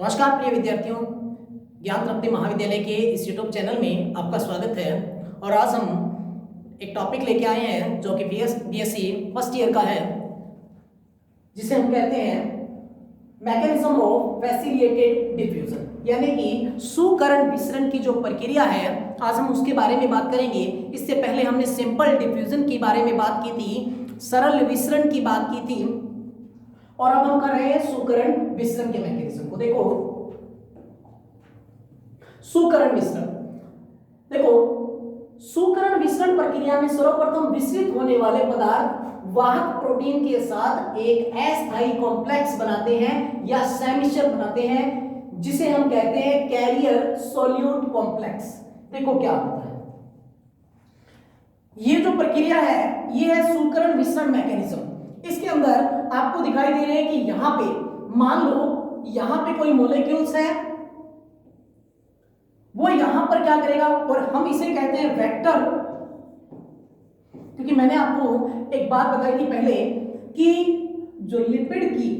नमस्कार प्रिय विद्यार्थियों, ज्ञान तृप्ति महाविद्यालय के इस यूट्यूब चैनल में आपका स्वागत है। और आज हम एक टॉपिक लेके आए हैं जो कि बीएससी फर्स्ट ईयर का है, जिसे हम कहते हैं मैकेनिज्म ऑफ फैसिलिटेटेड डिफ्यूजन, यानी कि सुकरण विसरण की जो प्रक्रिया है, आज हम उसके बारे में बात करेंगे। इससे पहले हमने सिंपल डिफ्यूजन के बारे में बात की थी, सरल विसरण की बात की थी, और अब हम कर रहे हैं सुकरण विसरण के मैकेनिज्म को। देखो सुकरण विसरण, देखो सुकरण विसरण प्रक्रिया में सर्वप्रथम विसरित होने वाले पदार्थ वाहक प्रोटीन के साथ एक अस्थायी कॉम्प्लेक्स बनाते हैं या सैमिश्र बनाते हैं, जिसे हम कहते हैं कैरियर सोल्यूट कॉम्प्लेक्स। देखो क्या होता है, ये जो प्रक्रिया है ये है सुकरण विसरण मैकेनिज्म। इसके अंदर आपको दिखाई दे रहे हैं कि यहां पे मान लो यहां पे कोई मॉलिक्यूल्स है, वो यहां पर क्या करेगा, और हम इसे कहते हैं वेक्टर, क्योंकि मैंने आपको एक बात बताई थी पहले कि जो लिपिड की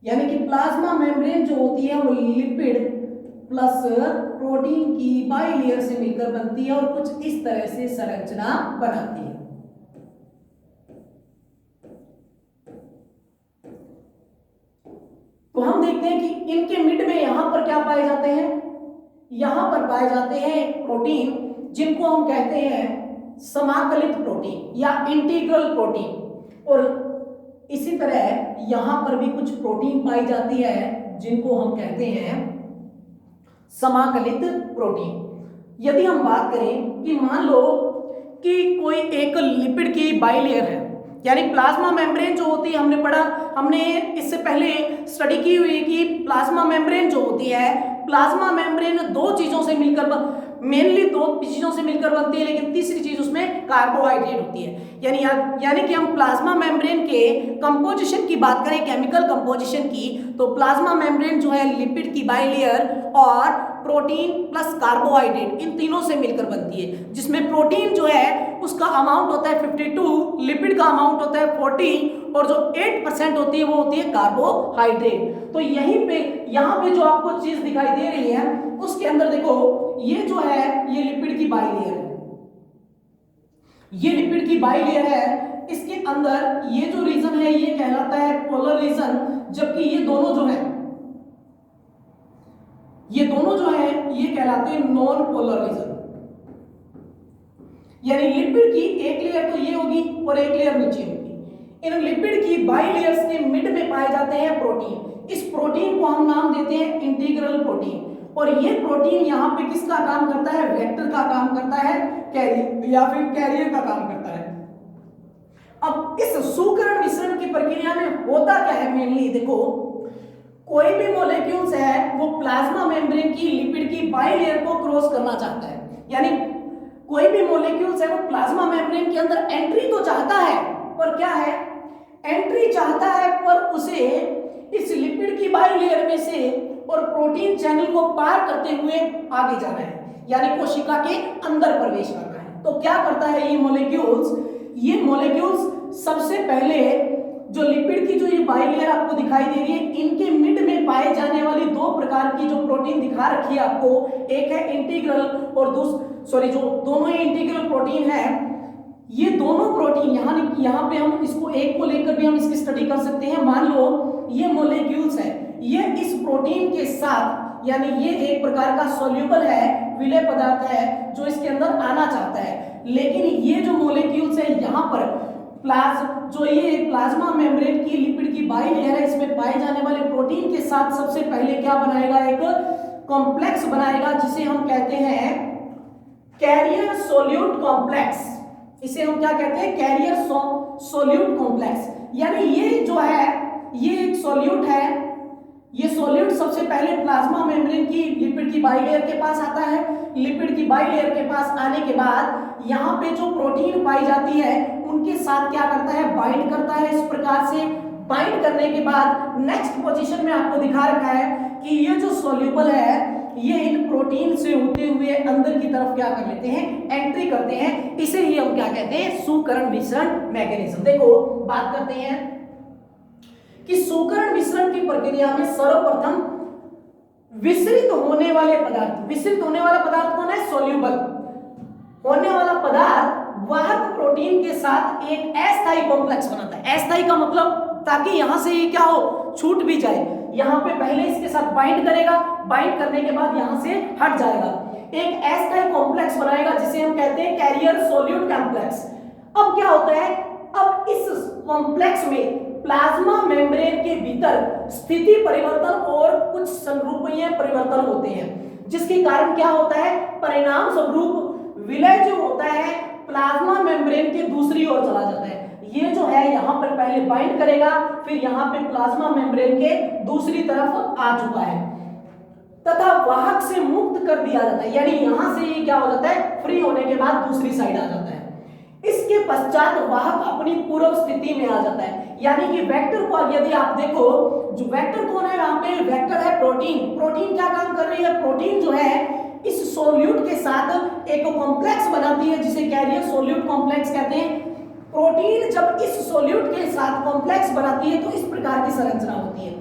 यानी कि प्लाज्मा मेम्ब्रेन जो होती है वो लिपिड प्लस प्रोटीन की बाइलेयर से मिलकर बनती है और कुछ इस तरह से संरचना बनाती है। तो हम देखते हैं कि इनके मिड में यहां पर क्या पाए जाते हैं, यहां पर पाए जाते हैं प्रोटीन, जिनको हम कहते हैं समाकलित प्रोटीन या इंटीग्रल प्रोटीन। और इसी तरह यहां पर भी कुछ प्रोटीन पाई जाती है जिनको हम कहते हैं समाकलित प्रोटीन। यदि हम बात करें कि मान लो कि कोई एक लिपिड की बाइलेयर है, यानी प्लाज्मा मेम्ब्रेन जो होती है, हमने पढ़ा, हमने इससे पहले स्टडी की हुई कि प्लाज्मा मेम्ब्रेन जो होती है, प्लाज्मा मेम्ब्रेन दो चीजों से मिलकर मेनली दो चीजों से मिलकर बनती है, लेकिन तीसरी चीज उसमें कार्बोहाइड्रेट होती है। यानी कि हम प्लाज्मा मेम्ब्रेन के कंपोजिशन की बात करें, केमिकल कंपोजिशन की, तो प्लाज्मा मेम्ब्रेन जो है लिपिड की बाइलेयर और प्रोटीन प्लस कार्बोहाइड्रेट इन तीनों से मिलकर बनती है, जिसमें प्रोटीन जो है उसका अमाउंट होता है 52, लिपिड का अमाउंट होता है 40, और जो 8% होती है वो होती है कार्बोहाइड्रेट। तो यहीं पे यहां पे जो आपको चीज दिखाई दे रही है उसके अंदर देखो, ये जो है ये लिपिड की बाइलेयर है, ये लिपिड की बाइलेयर है। इसके अंदर ये जो रीजन है ये कहलाता है पोलर रीजन, जबकि ये दोनों जो है ये कहलाते हैं नॉन पोलर रीजन। यानी लिपिड की एक लेयर तो ये होगी और एक लेयर नीचे होगी। इन लिपिड की बाइलेयर्स के मिड में पाए जाते हैं प्रोटीन। इस प्रोटीन को हम नाम देते हैं इंटीग्रल प्रोटीन, और ये प्रोटीन यहाँ पे किसका काम करता है, वेक्टर का काम करता है, कैरियर या फिर कैरियर का काम करता है। अब इस सुकरण विसरण की प्रक्रिया में होता क्या है, मेनली देखो, कोई भी मॉलिक्यूल्स है वो प्लाज्मा मेम्ब्रेन की लिपिड की बाइलेयर को क्रॉस करना चाहता है, यानी कोई भी मॉलिक्यूल्स है वो प्लाज्मा मेम्ब्रेन के अंदर एंट्री तो चाहता है, पर क्या है, एंट्री चाहता है पर उसे इस लिपिड की बाइलेयर में से और प्रोटीन चैनल को पार करते हुए आगे जाना है, यानी कोशिका के अंदर प्रवेश करना है। तो क्या करता है ये मॉलिक्यूल्स सबसे पहले जो लिपिड की जो ये बाइलेयर आपको दिखाई दे रही है, इनके मिड में पाए जाने वाली दो प्रकार की जो प्रोटीन दिखा रखी है आपको, एक है इंटीग्रल और जो दोनों ही इंटीग्रल प्रोटीन है, ये दोनों प्रोटीन यहाँ पे हम इसको एक को लेकर भी हम इसकी स्टडी कर सकते हैं। मान लो ये मॉलिक्यूल्स है, ये इस प्रोटीन के साथ, यानी ये एक प्रकार का सॉल्युबल है, विलेय पदार्थ है जो इसके अंदर आना चाहता है, लेकिन ये जो मॉलिक्यूल्स है यहाँ पर ये प्लाज्मा मेम्ब्रेन की लिपिड की बाइलेयर है, इसमें पाए जाने वाले प्रोटीन के साथ सबसे पहले क्या बनाएगा, एक कॉम्प्लेक्स बनाएगा, जिसे हम कहते हैं कैरियर सोल्यूट कॉम्प्लेक्स। इसे हम क्या कहते हैं, कैरियर सोल्यूट कॉम्प्लेक्स। यानी ये जो है ये एक सोल्यूट है, ये सोल्यूट सबसे पहले प्लाज्मा मेम्ब्रेन की लिपिड की बाइलेयर के पास आता है। लिपिड की बाइलेयर के पास आने के बाद यहाँ पे जो प्रोटीन पाई जाती है उनके साथ क्या करता है, बाइंड करता है। इस प्रकार से बाइंड करने के बाद नेक्स्ट पोजीशन में आपको दिखा रखा है कि ये जो सोल्यूबल है ये इन प्रोटीन से होते हुए अंदर की तरफ क्या कर लेते हैं, एंट्री करते हैं। इसे ही हम क्या कहते हैं, सुकरण विसरण मैकेनिज्म। देखो बात करते हैं कि सूकरण मिश्रण की प्रक्रिया में सर्वप्रथम विसरित होने वाले पदार्थ, विसरित होने वाला पदार्थ कौन है? सोल्यूबल होने वाला पदार्थ वाहक प्रोटीन के साथ एक अस्थायी कॉम्प्लेक्स बनाता है। अस्थायी का मतलब ताकि यहां से ये क्या हो, छूट भी जाए। यहां पे पहले इसके साथ बाइंड करेगा, बाइंड करने के बाद यहां से हट जाएगा, एक अस्थायी कॉम्प्लेक्स बनाएगा जिसे हम कहते हैं कैरियर सोल्यूट कॉम्प्लेक्स। अब क्या होता है, अब इस कॉम्प्लेक्स में प्लाज्मा मेम्ब्रेन के भीतर स्थिति परिवर्तन और कुछ संरूपीय परिवर्तन होते हैं, जिसके कारण क्या होता है, परिणाम स्वरूप विलय जो होता है प्लाज्मा मेम्ब्रेन के दूसरी ओर चला जाता है। ये जो है यहां पर पहले बाइंड करेगा, फिर यहां पे प्लाज्मा मेम्ब्रेन के दूसरी तरफ आ चुका है तथा वाहक से मुक्त कर दिया जाता है, यानी यहां से ये क्या हो जाता है, फ्री होने के बाद दूसरी साइड आ जाता है। इसके पश्चात वाहक अपनी पूर्व स्थिति में आ जाता है, यानी कि वेक्टर को यदि आप देखो, जो वेक्टर कौन है, यहाँ पे वेक्टर है प्रोटीन। प्रोटीन क्या काम कर रही है, प्रोटीन जो है इस सोल्यूट के साथ एक कॉम्प्लेक्स बनाती है जिसे कैरियर सोल्यूट कॉम्प्लेक्स कहते हैं। प्रोटीन जब इस सोल्यूट के साथ कॉम्प्लेक्स बनाती है तो इस प्रकार की संरचना होती है।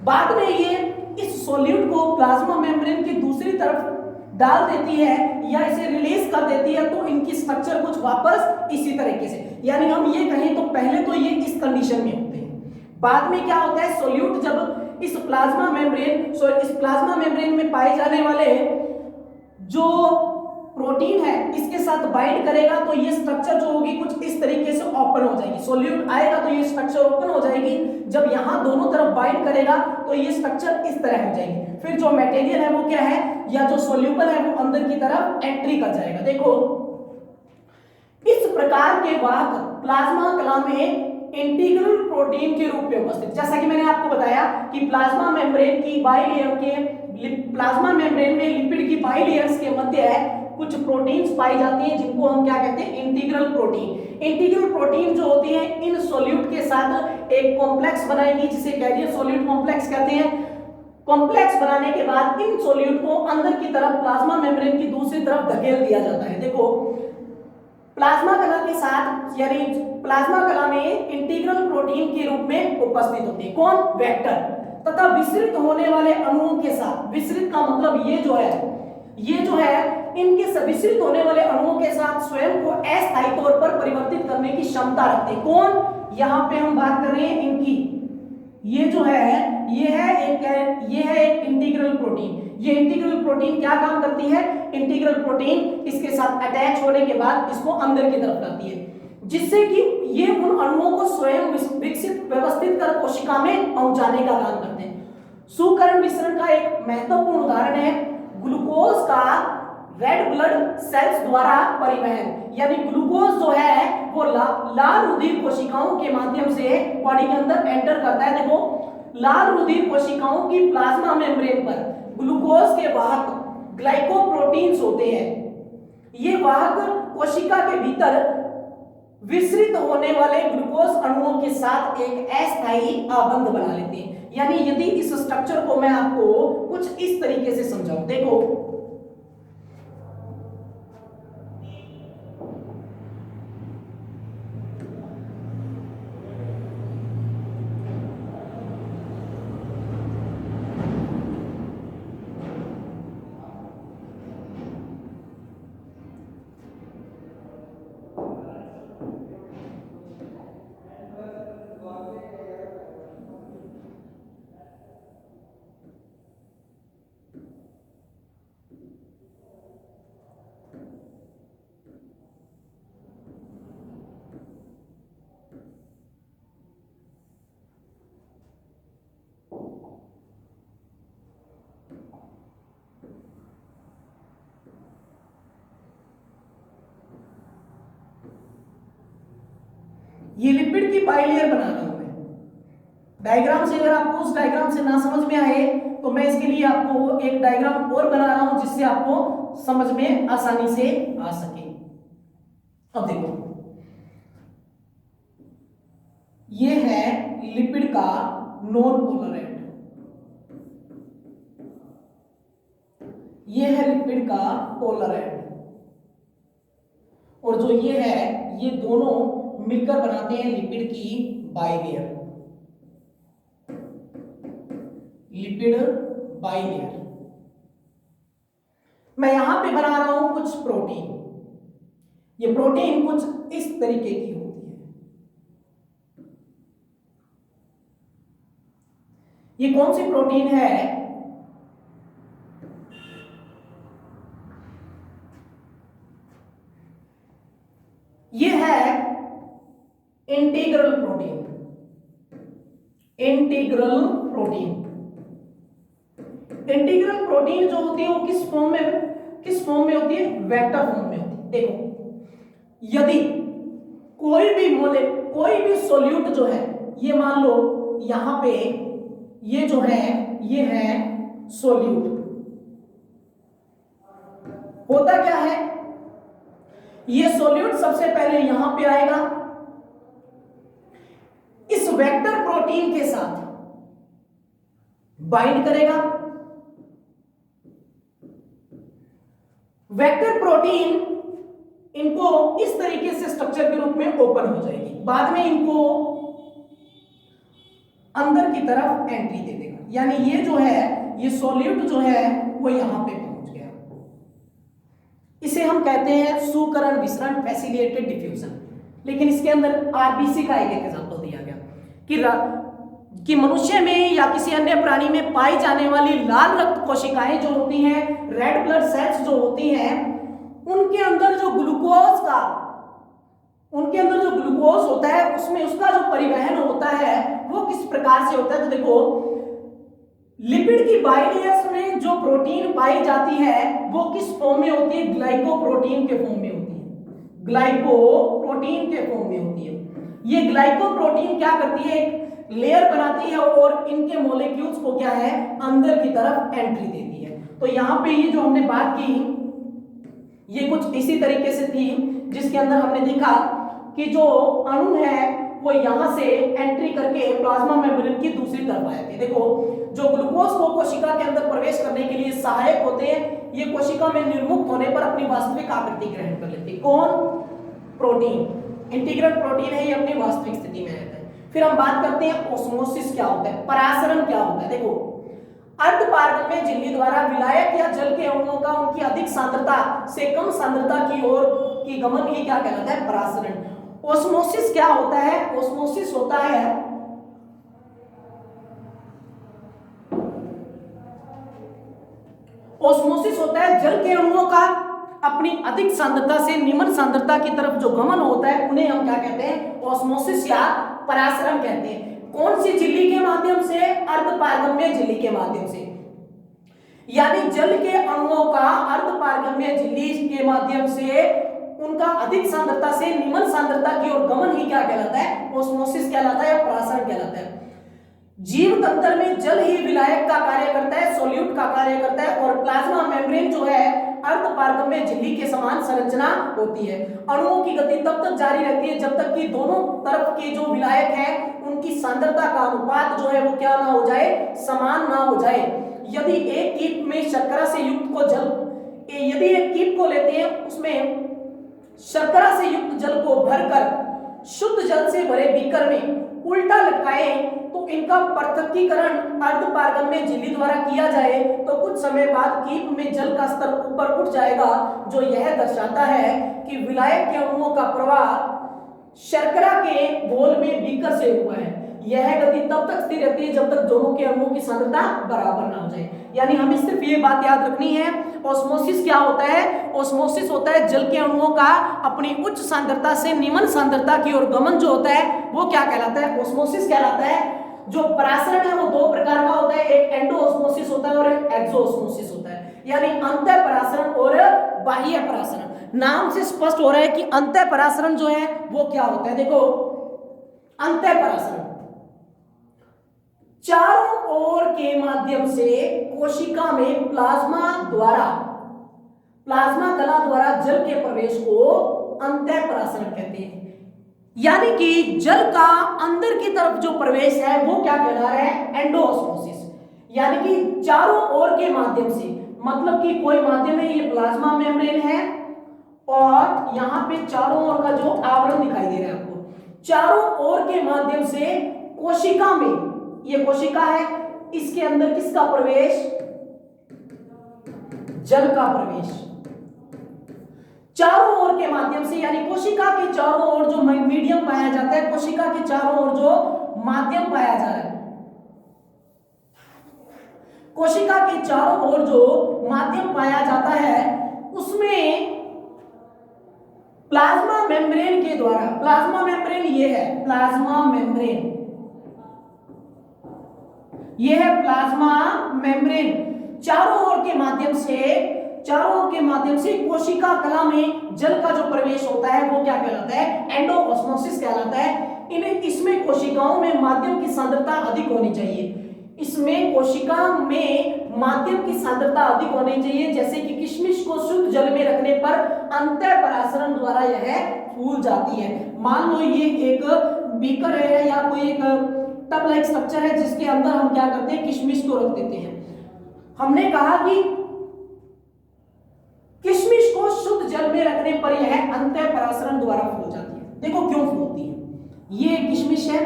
बाद में ये इस सोल्यूट को प्लाज्मा मेम्ब्रेन की दूसरी तरफ डाल देती है या इसे रिलीज कर देती है, तो इनकी स्ट्रक्चर कुछ वापस इसी तरीके से, यानी हम ये कहें तो पहले तो ये इस कंडीशन में होते हैं। बाद में क्या होता है, सोल्यूट जब इस प्लाज्मा मेम्ब्रेन में पाए जाने वाले जो प्रोटीन है इसके साथ बाइंड करेगा तो ये स्ट्रक्चर जो होगी कुछ इस तरीके से ओपन हो जाएगी। सोल्यूट आएगा तो ये स्ट्रक्चर ओपन हो जाएगी, जब यहां दोनों तरफ बाइंड करेगा तो ये स्ट्रक्चर इस तरह हो जाएगी। फिर जो मटेरियल है वो क्या है, या जो सोल्यूबल है वो अंदर की तरफ एंट्री कर जाएगा। देखो इस प्रकार के वाहक प्लाज्मा कला में इंटीग्रल प्रोटीन के रूप में उपस्थित, जैसा कि मैंने आपको बताया कि प्लाज्मा मेम्ब्रेन की बाइलेयर के प्लाज्मा मेम्ब्रेन में लिपिड की बाइलेयर्स के मध्य कुछ प्रोटीन्स पाई जाती हैं जिनको हम क्या कहते हैं, इंटीग्रल प्रोटीन। इंटीग्रल प्रोटीन जो होती है इन सोल्यूट के साथ एक कॉम्प्लेक्स बनाएंगी जिसे कैरियर सोल्यूट कॉम्प्लेक्स कहते हैं। कॉम्प्लेक्स बनाने के बाद इन सोल्यूट को अंदर की तरफ प्लाज्मा मेम्ब्रेन की दूसरी तरफ धकेल दिया जाता है। देखो प्लाज्मा कला के साथ, यानी प्लाज्मा कला में इंटीग्रल प्रोटीन के रूप में उपस्थित होते हैं कौन, वेक्टर, तथा विसरित होने वाले अणुओं के साथ, विसरित का मतलब ये जो है इनके विसरित होने वाले अणुओं के साथ स्वयं को अस्थायी तौर पर परिवर्तित करने की क्षमता रखते हैं। कौन, यहाँ पे हम बात कर रहे हैं इनकी, ये जो है ये है एक इंटीग्रल प्रोटीन। ये इंटीग्रल प्रोटीन क्या काम करती है, इंटीग्रल प्रोटीन इसके साथ अटैच होने के बाद इसको अंदर की तरफ लाती है, जिससे कि ये उन अणुओं को स्वयं विकसित व्यवस्थित कर कोशिका में पहुंचाने का काम करते हैं। सुकरण मिश्रण का एक महत्वपूर्ण उदाहरण है ग्लूकोज का रेड ब्लड सेल्स द्वारा परिवहन, यानी ग्लूकोज जो है वो लाल रुधिर कोशिकाओं के माध्यम से बॉडी के अंदर एंटर करता है। देखो लाल रुधिर कोशिकाओं की प्लाज्मा मेम्ब्रेन पर ग्लूकोज के वाहक ग्लाइकोप्रोटीन्स होते हैं। ये वाहक कोशिका के भीतर विसरित होने वाले ग्लूकोज अणुओं के साथ एक अस्थायी आबंध बना लेते हैं। यानी यदि इस स्ट्रक्चर को मैं आपको कुछ इस तरीके से समझाऊं, देखो ये लिपिड की बाइलेयर बना रहा हूं मैं डायग्राम से। अगर आपको उस डायग्राम से ना समझ में आए तो मैं इसके लिए आपको एक डायग्राम और बना रहा हूं जिससे आपको समझ में आसानी से आ सके। अब देखो ये है लिपिड का नॉन पोलर एंड, ये है लिपिड का पोलर एंड, और जो ये है ये दोनों मिलकर बनाते हैं लिपिड की बाइलेयर। Lipid bilayer. मैं यहां पे बना रहा हूं कुछ प्रोटीन। ये प्रोटीन कुछ इस तरीके की होती है। ये कौन सी प्रोटीन है? ये है integral protein. Integral protein, integral protein जो होती है वो किस फॉर्म में होती है? वेक्टर फॉर्म में होती है। देखो, यदि कोई भी सॉल्यूट जो है, ये मान लो यहां पे ये जो है ये है सॉल्यूट। होता क्या है, ये सॉल्यूट सबसे पहले यहां पे आएगा, इस वेक्टर प्रोटीन के साथ बाइंड करेगा। वेक्टर प्रोटीन इनको इस तरीके से स्ट्रक्चर के रूप में ओपन हो जाएगी, बाद में इनको अंदर की तरफ एंट्री दे देगा। यानी ये जो है, ये सॉल्यूट जो है वो यहां पे पहुंच गया। इसे हम कहते हैं सुकरण विसरण, फैसिलिटेटेड डिफ्यूजन। लेकिन इसके अंदर आरबीसी का एक एग्जांपल दिया गया कि मनुष्य में या किसी अन्य प्राणी में पाई जाने वाली लाल रक्त कोशिकाएं जो होती हैं, रेड ब्लड सेल्स जो होती हैं, उनके अंदर जो ग्लूकोज होता है, उसमें उसका जो परिवहन होता है वो किस प्रकार से होता है? तो देखो, लिपिड की बाइलेयर्स में जो प्रोटीन पाई जाती है वो किस फॉर्म में होती है? ग्लाइकोप्रोटीन के फॉर्म में होती है। ग्लाइकोप्रोटीन के फॉर्म में होती है। ये ग्लाइकोप्रोटीन क्या करती है? एक लेयर बनाती है और इनके मॉलिक्यूल्स को क्या है? अंदर की तरफ एंट्री देती है। तो यहां पे ये जो हमने बात की, ये कुछ इसी तरीके से थी, जिसके अंदर हमने देखा कि जो अणु है वो यहां से एंट्री करके प्लाज्मा मेम्ब्रेन की दूसरी तरफ आए थे। देखो, जो ग्लूकोज को कोशिका के अंदर प्रवेश करने के लिए सहायक होते हैं, ये कोशिका में निर्मुक्त होने पर अपनी वास्तविक आकृति ग्रहण कर लेते हैं। कौन? प्रोटीन। इंटीग्रल प्रोटीन है, ये अपनी वास्तविक स्थिति में रहता है। फिर हम बात करते हैं ऑस्मोसिस क्या होता है, परासरण क्या होता है। देखो, अर्धपारगम्य झिल्ली द्वारा विलायक या जल के अणुओं का उनकी अधिक सांद्रता से कम सांद्रता की ओर की गमन ही क्या कहलाता है? परासरण। ऑस्मोसिस क्या होता है? ऑस्मोसिस होता है जल के अणुओं का अपनी अधिक सांद्रता से निम्न सांद्रता की तरफ जो गमन होता है, उन्हें हम क्या कहते हैं? ऑस्मोसिस या परासरण कहते हैं। कौन सी झिल्ली के माध्यम से? अर्धपारगम्य झिल्ली के माध्यम से। यानी जल के अणुओं का अर्धपारगम्य झिल्ली के माध्यम से उनका अधिक सांद्रता से निम्न सांद्रता की ओर गमन ही क्या कहलाता है? ऑस्मोसिस कहलाता है या परासरण कहलाता है। जीव तंत्र में जल ही विलायक का कार्य करता है, सॉल्यूट का कार्य करता है, और प्लाज्मा मेम्ब्रेन जो है अर्धपारगम्य झिल्ली के समान संरचना होती है। अणुओं की गति तब तक जारी रहती है जब तक कि दोनों तरफ के जो विलायक हैं उनकी सांद्रता का अनुपात जो है वो क्या ना हो जाए? समान ना हो जाए। यदि एक कीप में शर्करा से युक्त यदि एक कीप को लेते हैं, उसमें शर्करा से युक्त जल को भरकर शुद्ध जल से भरे बीकर में उल्टा लटकाएं तो इनका पृथक्कीकरण अर्धपारगम्य झिल्ली द्वारा किया जाए तो कुछ समय बाद कीप में जल का स्तर ऊपर उठ जाएगा, जो यह दर्शाता है कि विलायक के अणुओं का प्रवाह शर्करा के घोल में बीकर से हुआ है। यह गति तब तक स्थिर रहती है जब तक दोनों के अणुओं की सांद्रता बराबर ना हो जाए। यानी हमें सिर्फ ये बात याद रखनी है, ऑस्मोसिस क्या होता है? ऑस्मोसिस होता है जल के अणुओं का अपनी उच्च सांद्रता से निम्न सांद्रता की ओर गमन जो होता है वो क्या कहलाता है? ऑस्मोसिस कहलाता है। जो परासरण है वो दो प्रकार का होता है, एक एंडो ऑस्मोसिस होता है और एक एक्सो ऑस्मोसिस होता है। यानी अंतः परासरण और बाह्य परासरण। नाम से स्पष्ट हो रहा है कि अंतः परासरण जो है वो क्या होता है। देखो, अंतः परासरण चारों ओर के माध्यम से कोशिका में प्लाज्मा कला द्वारा जल के प्रवेश को अंतः परासरण कहते हैं। यानी कि जल का अंदर की तरफ जो प्रवेश है वो क्या कहला रहा है? एंडोऑस्मोसिस। यानी कि चारों ओर के माध्यम से, मतलब कि कोई माध्यम है, ये प्लाज्मा मेम्ब्रेन है और यहां पे चारों ओर का जो आवरण दिखाई दे रहा है आपको, चारों ओर के माध्यम से कोशिका में, ये कोशिका है, इसके अंदर किसका प्रवेश? जल का प्रवेश। चारों ओर के माध्यम से, यानी कोशिका के चारों ओर जो मीडियम पाया जाता है, कोशिका के चारों ओर जो माध्यम पाया जा रहा है, कोशिका के चारों ओर जो माध्यम पाया जाता है, उसमें प्लाज्मा मेम्ब्रेन के द्वारा, प्लाज्मा मेम्ब्रेन ये है, प्लाज्मा मेम्ब्रेन ये है, प्लाज्मा मेम्ब्रेन चारों ओर के माध्यम से कोशिका कला में जल का जो प्रवेश होता है वो क्या कहलाता है? एंडोऑस्मोसिस कहलाता है। इसमें कोशिकाओं में माध्यम की सांद्रता अधिक होनी चाहिए, इसमें कोशिका में माध्यम की सांद्रता अधिक होनी चाहिए। जैसे कि किशमिश को शुद्ध जल में रखने पर अंतः परासरण द्वारा यह फूल जाती है। मान लो ये एक बीकर है या कोई एक टब लाइक स्ट्रक्चर है जिसके अंदर हम क्या करते हैं? किशमिश को रख देते हैं। हमने कहा कि किशमिश को शुद्ध जल में रखने पर यह अंतः परासरण द्वारा फूल जाती है। देखो क्यों फूलती है। ये किशमिश है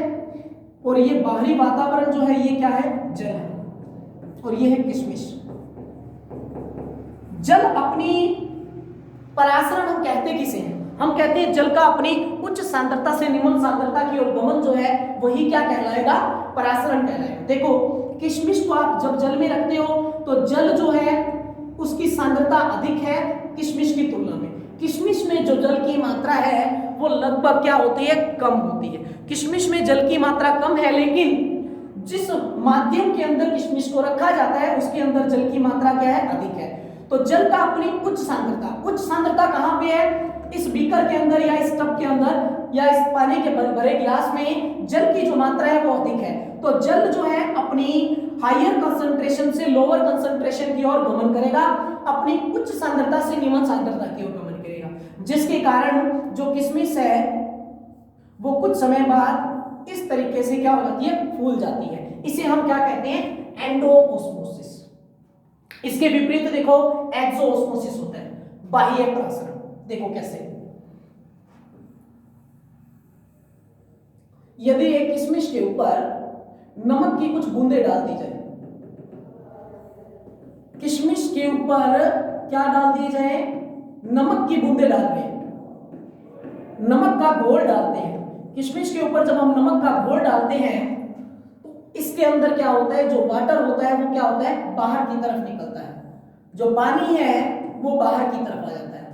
और ये बाहरी वातावरण जो है ये क्या है? जल है, और ये है किशमिश। जल अपनी परासरण हम कहते किसे हैं? हम कहते हैं जल का अपनी उच्च सांद्रता से निम्न सांद्रता की ओर गमन जो है वही क्या कहलाएगा? परासरण कहलाएगा। देखो किशमिश को आप जब जल में रखते हो तो जल जो है उसकी सांद्रता अधिक है किशमिश की तुलना में। किशमिश में जो जल की मात्रा है वो लगभग क्या होती है? कम होती है। किशमिश में जल की मात्रा कम है, लेकिन जिस माध्यम के अंदर किशमिश को रखा जाता है उसके अंदर जल की मात्रा क्या है? अधिक है। तो जल का अपनी उच्च सांद्रता कहां पे है? इस बीकर के अंदर या इस टब के अंदर या इस पानी के भरे गिलास में जल की जो मात्रा है वो अधिक है। तो जल जो है अपनी हायर कंसंट्रेशन से लोअर कंसंट्रेशन की ओर गमन करेगा, अपनी उच्च सांद्रता से निम्न सांद्रता की ओर गमन करेगा, जिसके कारण जो किशमिश है वो कुछ समय बाद इस तरीके से क्या हो जाती है? फूल जाती है। इसे हम क्या कहते हैं? एंडोऑस्मोसिस। इसके विपरीत देखो एक्सोऑस्मोसिस होता है, बाह्य परासरण। देखो कैसे, यदि एक किशमिश के ऊपर नमक की कुछ बूंदें डाल दी जाए, किशमिश के ऊपर क्या डाल दिए जाए? नमक की बूंदें डाल रहे हैं, नमक का घोल डालते हैं। किशमिश के ऊपर जब हम नमक का घोल डालते हैं तो इसके अंदर क्या होता है? जो वाटर होता है वो क्या होता है? बाहर की तरफ निकलता है, जो पानी है वो बाहर की तरफ आ जाता है।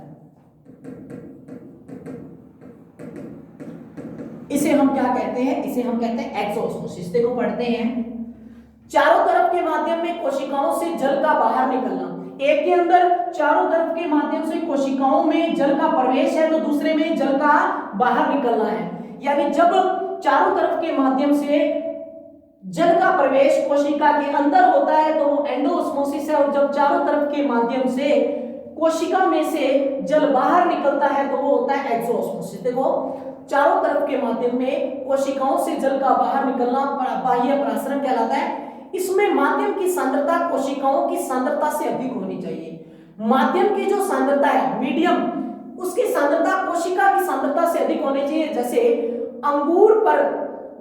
इसे हम क्या कहते हैं? इसे हम कहते हैं एक्सोऑस्मोसिस। देखो पढ़ते हैं, चारों तरफ के माध्यम में कोशिकाओं से जल का बाहर निकलना। एक के अंदर चारों तरफ के माध्यम से कोशिकाओं में जल का प्रवेश है तो दूसरे में जल का बाहर निकलना है। यानी जब चारों तरफ के माध्यम से जल का प्रवेश कोशिका के अंदर होता है तो वो एंडोऑस्मोसिस है, और जब चारों तरफ के माध्यम से कोशिका में से जल बाहर निकलता है तो वो होता है एक्सोऑस्मोसिस। देखो चारों तरफ के माध्यम में कोशिकाओं से जल का बाहर निकलना बाह्य परासरण कहलाता है। इसमें माध्यम की सांद्रता कोशिकाओं की सांद्रता से अधिक होनी चाहिए। माध्यम की जो सांद्रता है मीडियम, उसकी सांद्रता कोशिका की सांद्रता से अधिक होनी चाहिए। जैसे अंगूर पर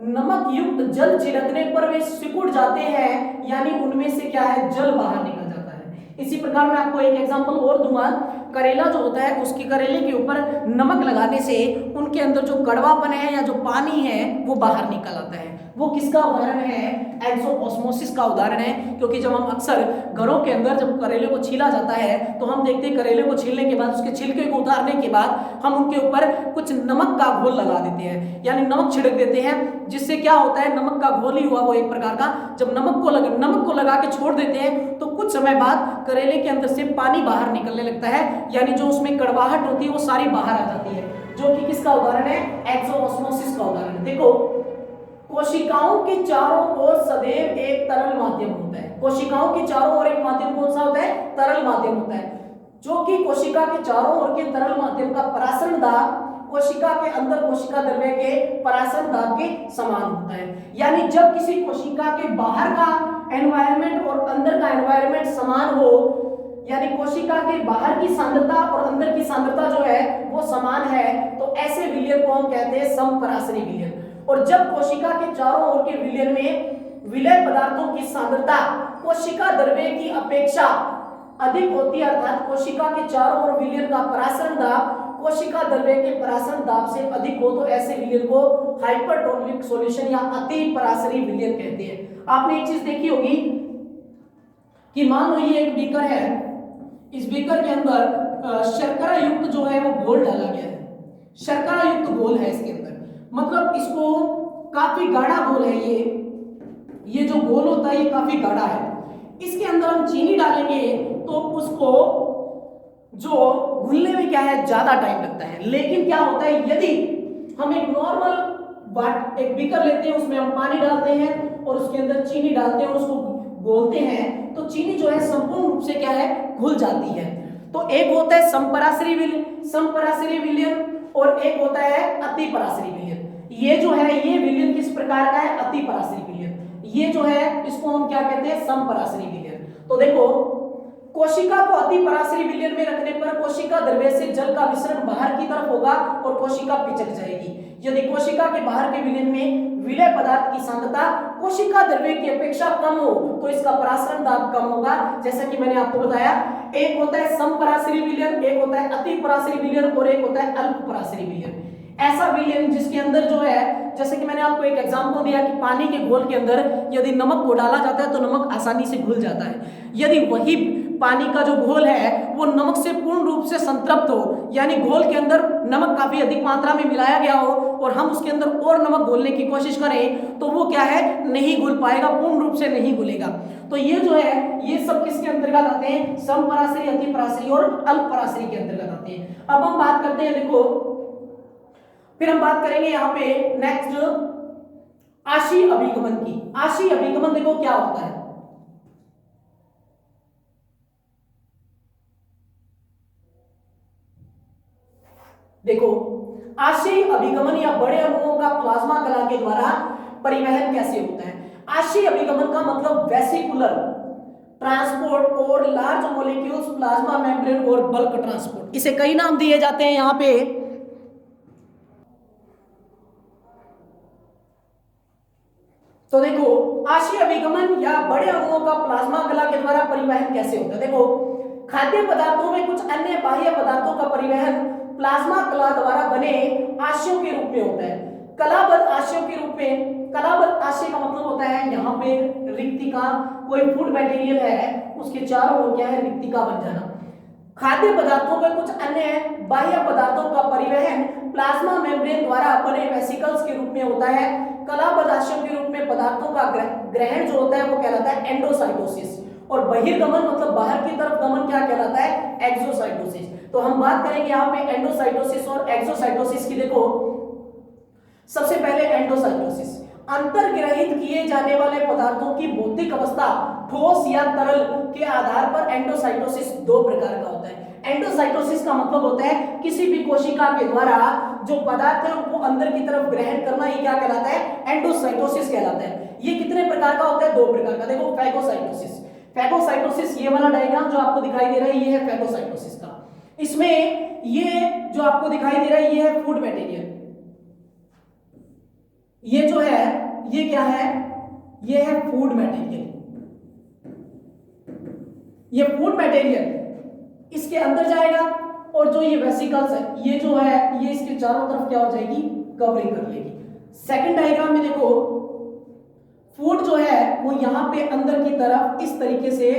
नमक युक्त जल छिड़कने पर वे सिकुड़ जाते हैं, यानी उनमें से क्या है? जल बाहर निकल जाता है। इसी प्रकार मैं आपको एक एग्जांपल और दूंगा। करेला जो होता है उसकी करेले के ऊपर नमक लगाने से उनके अंदर जो कड़वापन है या जो पानी है वो बाहर निकल आता है। वो किसका उदाहरण है? एक्सोऑस्मोसिस का उदाहरण है। क्योंकि जब हम अक्सर घरों के अंदर जब करेले को छीला जाता है तो हम देखते हैं करेले को छीलने के बाद उसके छिलके को उतारने के बाद हम उनके ऊपर कुछ नमक का घोल लगा देते हैं, यानी नमक छिड़क देते हैं, जिससे क्या होता है? नमक का घोल ही हुआ वो एक प्रकार का। जब नमक को लगा के छोड़ देते हैं तो कुछ समय बाद करेले के अंदर से पानी बाहर निकलने लगता है, यानी जो उसमें कड़वाहट होती है वो सारी बाहर आ जाती है, जो कि किसका उदाहरण है? एक्सोऑस्मोसिस का उदाहरण। देखो कोशिकाओं के चारों ओर सदैव एक तरल माध्यम होता है। कोशिकाओं के चारों ओर एक माध्यम कौन सा होता है? तरल माध्यम होता है, जो कि कोशिका के चारों ओर के तरल माध्यम का परासरण दाब कोशिका के अंदर कोशिका द्रव्य के परासरण दाब के समान होता है। यानी जब किसी कोशिका के बाहर का एनवायरनमेंट और अंदर का एनवायरनमेंट समान हो, यानी कोशिका के बाहर की सांद्रता और अंदर की सांद्रता जो है वो समान है, तो ऐसे विलयन को हम कहते हैं समपरासरी विलयन। और जब कोशिका के चारों ओर के विलयन में विलय पदार्थों की सांद्रता कोशिका द्रव्य की अपेक्षा अधिक होती है, अर्थात कोशिका के चारों ओर विलयन का परासरण दाब कोशिका द्रव्य के परासरण दाब से अधिक हो तो ऐसे विलयन को हाइपरटोनिक सॉल्यूशन या अति परासरी विलयन कहते हैं। आपने एक चीज देखी होगी कि मान लो ये एक बीकर है, इस बीकर के अंदर शर्करा युक्त जो है वो घोल डाला गया है, शर्करा युक्त घोल है इसके अंदर, मतलब इसको काफी गाढ़ा घोल है, ये जो घोल होता है ये काफी गाढ़ा है। इसके अंदर हम चीनी डालेंगे तो उसको जो घुलने में क्या है ज्यादा टाइम लगता है। लेकिन क्या होता है, यदि हम एक नॉर्मल एक बीकर लेते हैं, उसमें हम पानी डालते हैं और उसके अंदर चीनी डालते हैं और उसको घोलते हैं, तो चीनी जो है संपूर्ण रूप से क्या है घुल जाती है। तो एक होता है समपरासरी विलयन और एक होता है अति परासरी विलयन। ये जो है ये विलयन किस प्रकार का है, अति परासरी विलयन। ये जो है इसको हम क्या कहते हैं, समपरासरी विलयन। तो देखो कोशिका को अति परासरी विलयन में रखने पर कोशिका द्रव्य से जल का विसरण बाहर की तरफ होगा और कोशिका पिचक जाएगी। यदि कोशिका के बाहर के विलयन में विलय पदार्थ की सांद्रता कोशिका द्रव्य की अपेक्षा कम हो तो इसका परासरण दाब कम होगा। जैसा कि मैंने आपको बताया, एक होता है समपरासरी विलयन, एक होता है अति परासरी विलयन और एक होता है अल्प परासरी विलयन। ऐसा विलयन जिसके अंदर जो है, जैसे कि मैंने आपको एक एग्जांपल दिया कि पानी के घोल के अंदर यदि नमक को डाला जाता है तो नमक आसानी से घुल जाता है। यदि वही पानी का जो घोल है वो नमक से पूर्ण रूप से संतृप्त हो, यानी घोल के अंदर नमक काफी अधिक मात्रा में मिलाया गया हो और हम उसके अंदर और नमक घोलने की कोशिश करें तो वो क्या है नहीं घुल पाएगा, पूर्ण रूप से नहीं घुलेगा। तो ये जो है ये सब किसके अंतर्गत आते हैं, समपरासरी, अति परासरी और अल्प परासरी के अंतर्गत आते हैं। अब हम बात करते हैं, देखो फिर हम बात करेंगे यहाँ पे नेक्स्ट आशी अभिगमन की। आशी अभिगमन देखो क्या होता है। देखो आशयी अभिगमन या बड़े अणुओं का प्लाज्मा कला के द्वारा परिवहन कैसे होता है। आशयी अभिगमन का मतलब वेसिकुलर ट्रांसपोर्ट और लार्ज मॉलिक्यूल्स प्लाज्मा मेम्ब्रेन और बल्क ट्रांसपोर्ट, इसे कई नाम दिए जाते हैं यहां पे। तो देखो आशयी अभिगमन या बड़े अणुओं का प्लाज्मा कला के द्वारा परिवहन कैसे होता है। देखो खाद्य पदार्थों में कुछ अन्य बाह्य पदार्थों का परिवहन प्लाज्मा कला द्वारा बने आशयों के रूप में होता है। कलाबद्ध आशयों के रूप में, कलाबद्ध आशय का मतलब होता है यहाँ पे रिक्तिका, कोई फूड मटेरियल है उसके चारों ओर क्या है रिक्तिका बन जाना। खाद्य पदार्थों में कुछ अन्य बाह्य पदार्थों का परिवहन प्लाज्मा मेम्ब्रेन द्वारा बने वेसिकल्स के रूप में होता है। कलाबद्ध आशयों के रूप में पदार्थों का ग्रहण जो होता है वो कहलाता है एंडोसाइटोसिस और बहिर्गमन मतलब बाहर की तरफ गमन क्या कहलाता है, एक्सोसाइटोसिस। तो हम बात करेंगे यहाँ पे एंडोसाइटोसिस और एक्सोसाइटोसिस की। देखो सबसे पहले एंडोसाइटोसिस, अंतर्ग्रहित किए जाने वाले पदार्थों की भौतिक अवस्था ठोस या तरल के आधार पर एंडोसाइटोसिस दो प्रकार का होता है। एंडोसाइटोसिस का मतलब होता है किसी भी कोशिका के द्वारा जो पदार्थ है उनको अंदर की तरफ ग्रहण करना, ये क्या कहलाता है, एंडोसाइटोसिस कहलाता है। ये कितने प्रकार का होता है, दो प्रकार का। देखो फैगोसाइटोसिस, फैगोसाइटोसिस ये वाला डायग्राम जो आपको दिखाई दे रहा है ये है फैगोसाइटोसिस का। इसमें ये जो आपको दिखाई दे रहा है ये है फूड मटेरियल, ये जो है ये क्या है, ये है फूड मटेरियल। ये फूड मटेरियल इसके अंदर जाएगा और जो ये वेसिकल्स है ये जो है ये इसके चारों तरफ क्या हो जाएगी, कवरिंग कर लेगी। सेकंड डायग्राम में देखो फूड जो है वो यहां पे अंदर की तरफ इस तरीके से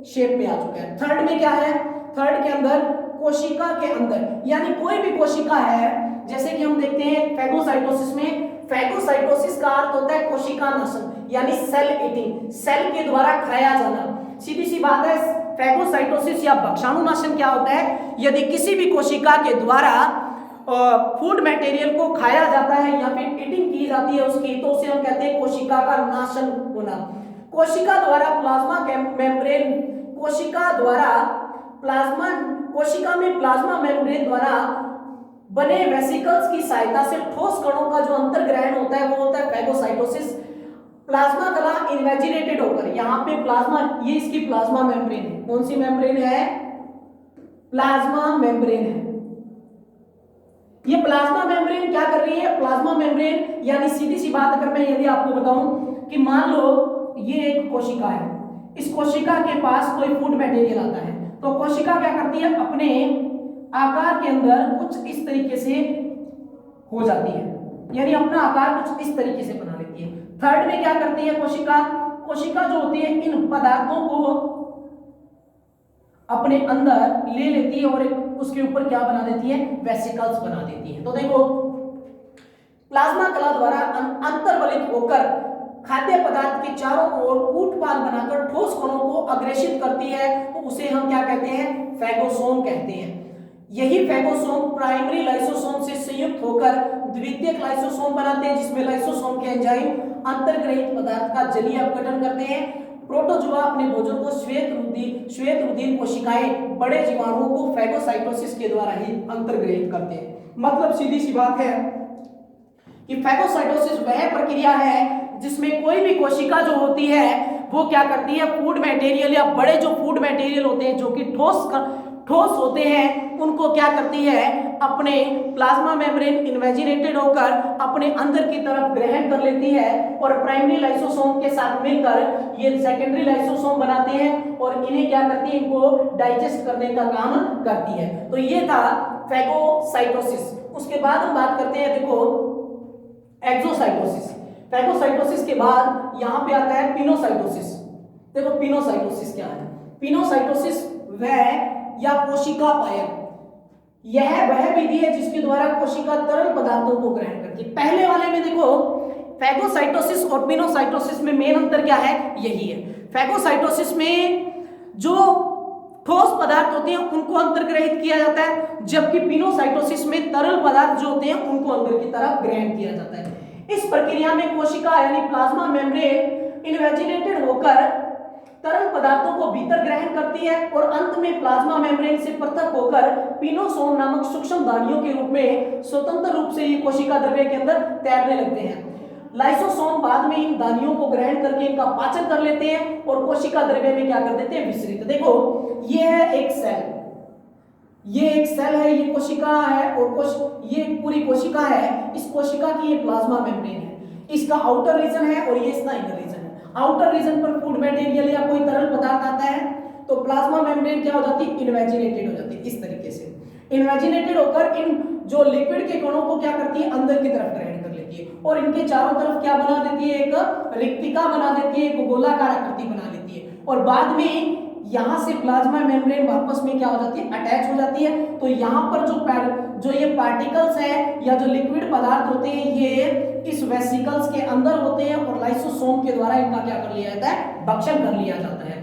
शेप में आ चुका है। थर्ड में क्या है, थर्ड के अंदर कोशिका के अंदर, यानी कोई भी कोशिका है, जैसे कि हम देखते हैं फैगोसाइटोसिस में, फैगोसाइटोसिस का अर्थ होता है कोशिका नाशन यानी सेल ईटिंग, सेल के द्वारा खाया जाना। सीधी सी बात है, फैगोसाइटोसिस या भक्षाणुनाशन क्या होता है, यदि किसी भी कोशिका के द्वारा फूड मटेरियल को खाया जाता है या फिर ईटिंग की जाती है उसकी, तो उसे हम कहते हैं कोशिका का नाशन होना। कोशिका द्वारा प्लाज्मा मेम्ब्रेन, कोशिका द्वारा प्लाज्मा, कोशिका में प्लाज्मा मेम्ब्रेन द्वारा बने वेसिकल्स की सहायता से ठोस कणों का जो अंतर्ग्रहण होता है वो होता है फैगोसाइटोसिस। प्लाज्मा कला इन्वेजिनेटेड होकर, यहाँ पे प्लाज्मा, ये इसकी प्लाज्मा मेम्ब्रेन है। कौन सी मेम्ब्रेन है, प्लाज्मा मेम्ब्रेन है। ये प्लाज्मा मेम्ब्रेन क्या कर रही है, प्लाज्मा मेम्ब्रेन यानी सीधी सी बात अगर मैं यदि आपको बताऊं कि मान लो ये एक कोशिका है, इस कोशिका के पास कोई फूड मटेरियल आता है, तो कोशिका क्या करती है, अपने आकार के अंदर कुछ इस तरीके से हो जाती है, यानी अपना आकार कुछ इस तरीके से बना लेती है। थर्ड में क्या करती है कोशिका, कोशिका जो होती है इन पदार्थों को अपने अंदर ले लेती है और उसके ऊपर क्या बना देती है, वेसिकल्स बना देती है। तो देखो प्लाज्मा कला द्वारा अंतर्वलित होकर खाद्य पदार्थ के चारों ओर कूटपाल बनाकर ठोस कणों को अग्रेषित करती है, तो उसे हम क्या कहते हैं, फैगोसोम कहते हैं। यही फैगोसोम प्राइमरी लाइसोसोम से संयुक्त होकर द्वितीयक लाइसोसोम बनाते हैं, जिसमें लाइसोसोम के एंजाइम अंतर्ग्रहित पदार्थ का जलीय अपघटन करते हैं। प्रोटोजुआ अपने भोजन को श्वेत रुधिर कोशिकाएं बड़े जीवाणुओं को फैगोसाइटोसिस के द्वारा ही अंतर्ग्रहित करते हैं। मतलब सीधी सी बात है कि फैगोसाइटोसिस वह प्रक्रिया है जिसमें कोई भी कोशिका जो होती है वो क्या करती है, फूड मटेरियल या बड़े जो फूड मटेरियल होते हैं जो कि ठोस होते हैं उनको क्या करती है, अपने प्लाज्मा मेम्ब्रेन इन्वेजिनेटेड होकर अपने अंदर की तरफ ग्रहण कर लेती है और प्राइमरी लाइसोसोम के साथ मिलकर ये सेकेंडरी लाइसोसोम बनाते हैं और इन्हें क्या करती है, इनको डाइजेस्ट करने का काम करती है। तो ये था फैगोसाइटोसिस। उसके बाद हम बात करते हैं देखो एक्सोसाइटोसिस। फैगोसाइटोसिस के बाद यहां पे आता है पिनोसाइटोसिस। देखो पिनोसाइटोसिस क्या है, पिनोसाइटोसिस वह या कोशिका पायन, यह वह विधि है जिसके द्वारा कोशिका तरल पदार्थों को ग्रहण करती है। पहले वाले में देखो फैगोसाइटोसिस और पिनोसाइटोसिस में मेन अंतर क्या है, यही है। फैगोसाइटोसिस में जो ठोस पदार्थ होते हैं उनको अंतर्ग्रहित किया जाता है, जबकि पिनोसाइटोसिस में तरल पदार्थ जो होते हैं उनको अंदर की तरफ ग्रहण किया जाता है। इस प्रक्रिया में कोशिका यानी प्लाज्मा मेम्ब्रेन इन्वेजिनेटेड होकर तरल पदार्थों को भीतर ग्रहण करती है और अंत में प्लाज्मा मेम्ब्रेन से पृथक होकर पिनोसोम नामक सूक्ष्म दानियों के रूप में स्वतंत्र रूप से ये कोशिका द्रव्य के अंदर तैरने लगते हैं। लाइसोसोम बाद में इन दानियों को ग्रहण करके इनका पाचन कर लेते हैं और कोशिका द्रव्य में क्या कर देते हैं, विसरित। देखो ये है एक सेल, ये एक सेल है, ये कोशिका है और ये पूरी कोशिका है। इस कोशिका की ये प्लाज्मा मेम्ब्रेन है, इसका आउटर रीजन है और ये इसका इनर रीजन है। आउटर रीजन पर फूड मटेरियल या कोई तरल पदार्थ आता है तो प्लाज्मा मेम्ब्रेन क्या हो जाती है, इन्वेजिनेटेड हो जाती है। इस तरीके से इन्वेजिनेटेड होकर इन जो लिक्विड के कणों को क्या करती है, अंदर की तरफ ग्रहण कर लेती है और इनके चारों तरफ क्या बना देती है, एक रिक्तिका बना देती है, एक गोलाकार आकृति बना लेती है और बाद में यहां से प्लाज्मा मेम्ब्रेन वापस में क्या हो जाती है, अटैच हो जाती है। तो यहां पर जो ये पार्टिकल्स है या जो लिक्विड पदार्थ होते हैं ये इस वेसिकल्स के अंदर होते हैं और लाइसोसोम के द्वारा इनका क्या कर लिया जाता है, भक्षण कर लिया जाता है।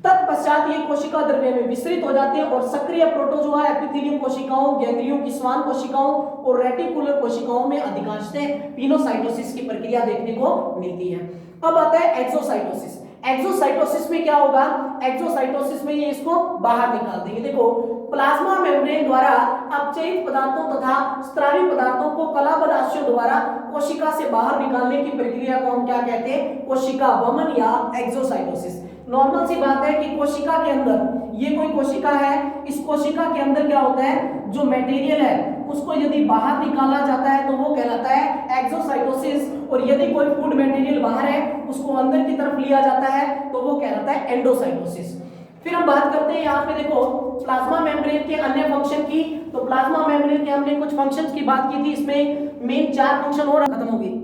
तत्पश्चात ये कोशिका द्रव्य में विस्तृत हो जाते हैं और सक्रिय प्रोटोजोआ, एपिथेलियम कोशिकाओं, गैंग्लियों की स्वान कोशिकाओं और रेटिकुलर कोशिकाओं में अधिकांशतः पिनोसाइटोसिस की प्रक्रिया देखने को मिलती है। अब आता है एक्सोसाइटोसिस। एक्सोसाइटोसिस में क्या होगा, एक्सोसाइटोसिस में ये इसको बाहर निकाल देंगे। देखो प्लाज्मा मेम्ब्रेन द्वारा अपचयित पदार्थों तथा स्रावी पदार्थों को कलाबद्धाशयों द्वारा कोशिका से बाहर निकालने की प्रक्रिया को हम क्या कहते हैं, कोशिका वमन या एक्सोसाइटोसिस। नॉर्मल सी बात है कि कोशिका के अंदर ये कोई कोशिका है, इस कोशिका के अंदर क्या होता है, जो मटेरियल है उसको यदि बाहर निकाला जाता है तो वो कहलाता है एक्सोसाइटोसिस और यदि कोई फूड मटेरियल बाहर है उसको अंदर की तरफ लिया जाता है तो वो कहलाता है एंडोसाइटोसिस। फिर हम बात करते हैं यहाँ पे देखो प्लाज्मा मेम्ब्रेन के अन्य फंक्शन की। तो प्लाज्मा मेम्ब्रेन के हमने कुछ फंक्शंस की बात की थी, इसमें मेन 4 फंक्शन और खत्म हो गई।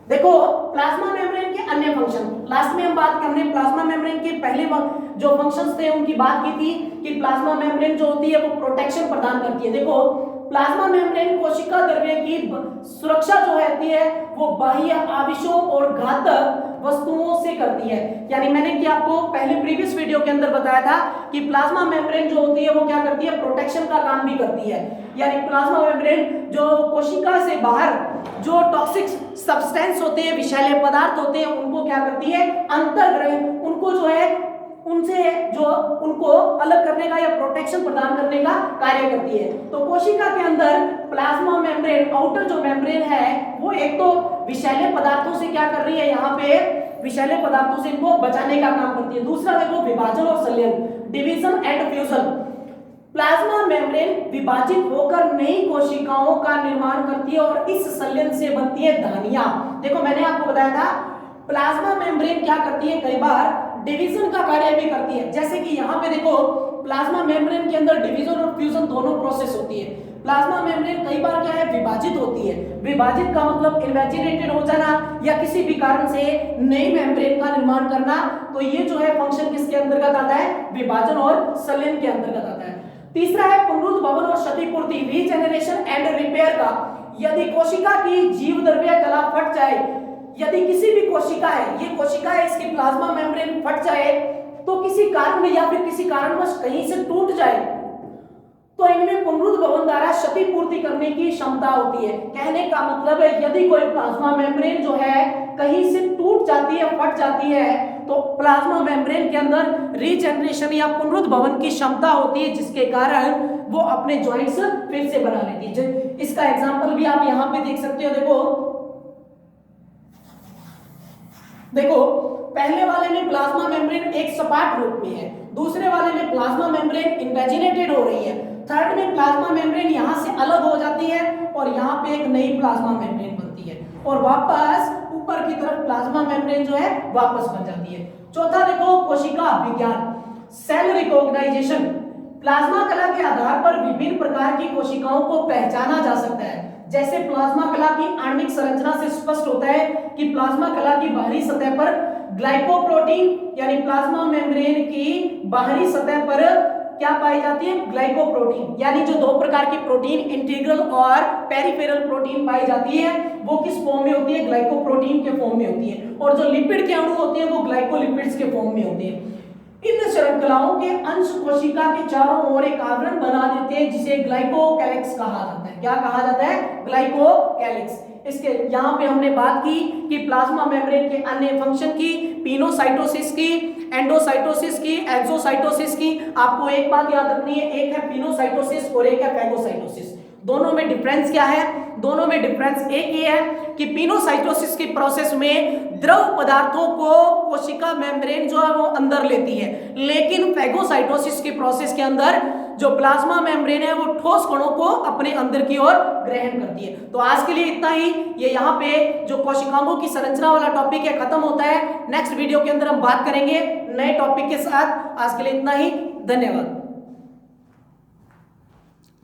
देखो प्लाज्मा मेम्ब्रेन के अन्य फंक्शन, लास्ट में हम बात हमने प्लाज्मा मेम्ब्रेन के पहले जो फंक्शंस थे उनकी बात की थी कि प्लाज्मा मेम्ब्रेन जो होती है वो प्रोटेक्शन प्रदान करती है। देखो प्लाज्मा मेम्ब्रेन कोशिका द्रव्य की सुरक्षा जो होती है वो बाह्य आवेशों और घातक वस्तुओं से करती है। यानी मैंने कि आपको पहले प्रीवियस वीडियो के अंदर बताया था कि प्लाज्मा मेम्ब्रेन जो होती है वो क्या करती है, प्रोटेक्शन का काम भी करती है। यानी प्लाज्मा मेम्ब्रेन जो कोशिका से बाहर जो टॉक्सिक सब्सटेंस होते हैं, विषैले पदार्थ होते हैं, उनको क्या करती है, अंतर्ग्रहण, उनको जो है उनसे जो उनको अलग करने का या प्रोटेक्शन प्रदान करने का कार्य करती है। तो कोशिका के अंदर प्लाज्मा मेम्ब्रेन, आउटर जो मेम्ब्रेन है वो एक तो विषैले पदार्थों से क्या कर रही है, यहाँ पे विषैले पदार्थों से इनको बचाने का काम करती है। दूसरा देखो विभाजन और संलयन, division and fusion. Plasma membrane विभाजित होकर नई कोशिकाओं का निर्माण करती है और इस संलयन से बनती है धमनियां। देखो मैंने आपको बताया था प्लाज्मा मेम्ब्रेन क्या करती है, कई बार डिवीजन का कार्य भी करती है। जैसे कि यहाँ पे देखो प्लाज्मा मेम्ब्रेन के अंदर डिवीजन और फ्यूजन दोनों प्रोसेस होती है। प्लाज्मा मेम्ब्रेन कई बार क्या है, विभाजित होती है। विभाजित का मतलब इनवेजिनेटेड हो जाना या किसी भी कारण से नई मेम्ब्रेन का निर्माण करना। तो ये जो है फंक्शन किसके अंतर्गत आता है, विभाजन और संलयन के अंतर्गत आता है। तीसरा है पुनरुद्भवन और क्षतिपूर्ति, रीजेनरेशन एंड रिपेयर का। यदि कोशिका की जीव द्रव्य कला फट जाए, यदि किसी भी कोशिका है, ये कोशिका है, इसकी प्लाज्मा मेम्ब्रेन फट जाए तो किसी कारण या फिर किसी कारणवश कहीं से टूट जाए तो इनमें पुनरुद्भवन द्वारा क्षतिपूर्ति करने की क्षमता होती है। कहने का मतलब है यदि कोई प्लाज्मा मेम्ब्रेन जो है कहीं से टूट जाती है, फट जाती है, तो प्लाज्मा मेम्ब्रेन के अंदर रीजनरेशन या पुनरुद्भवन की क्षमता होती है, जिसके कारण वो अपने जॉइंट्स फिर से बना लेती है। इसका एग्जांपल भी आप यहां पे देख सकते हो। देखो पहले वाले में प्लाज्मा मेम्ब्रेन एक सपाट रूप में है, दूसरे वाले में प्लाज्मा मेम्ब्रेन इनवेजिनेटेड हो रही है, थर्ड में प्लाज्मा मेम्ब्रेन यहां से अलग हो जाती है और यहां पे एक नई प्लाज्मा मेम्ब्रेन बनती है और वापस ऊपर की तरफ प्लाज्मा मेम्ब्रेन जो है वापस बन जाती है। चौथा देखो कोशिका विज्ञान, सेल रिकॉग्नाइजेशन। प्लाज्मा कला के आधार पर विभिन्न प्रकार की कोशिकाओं को पहचाना जा सकता है। जैसे प्लाज्मा कला की आणविक संरचना से स्पष्ट होता है कि प्लाज्मा कला की बाहरी सतह पर ग्लाइकोप्रोटीन यानी प्लाज्मा मेम्ब्रेन की बाहरी सतह पर क्या पाई जाती है, ग्लाइकोप्रोटीन, यानी जो दो प्रकार की प्रोटीन इंटीग्रल और पेरिफेरल प्रोटीन पाई जाती है वो किस फॉर्म में होती है, ग्लाइकोप्रोटीन के फॉर्म में होती है। और जो लिपिड के अणु होते हैं वो ग्लाइकोलिपिड्स के फॉर्म में होते हैं। इन श्रृंखलाओं के अंश कोशिका के चारों ओर एक आवरण बना देते हैं जिसे ग्लाइकोकैलिक्स कहा जाता है। क्या कहा जाता है, ग्लाइकोकैलिक्स। इसके यहाँ पे हमने बात की कि प्लाज्मा मेम्ब्रेन के अन्य फंक्शन की, पिनोसाइटोसिस की, एंडोसाइटोसिस की, एक्सोसाइटोसिस की। आपको एक बात याद रखनी है, एक है पिनोसाइटोसिस और एक है फैगोसाइटोसिस। दोनों में डिफरेंस क्या है, दोनों में डिफरेंस एक ही है कि पिनोसाइटोसिस की प्रोसेस में द्रव पदार्थों को कोशिका मेम्ब्रेन जो है वो अंदर लेती है, लेकिन फैगोसाइटोसिस की प्रोसेस के अंदर जो प्लाज्मा मेम्ब्रेन है वो ठोस कणों को अपने अंदर की ओर ग्रहण करती है। तो आज के लिए इतना ही। ये यहाँ पे जो कोशिकाओं की संरचना वाला टॉपिक है खत्म होता है। नेक्स्ट वीडियो के अंदर हम बात करेंगे नए टॉपिक के साथ। आज के लिए इतना ही, धन्यवाद।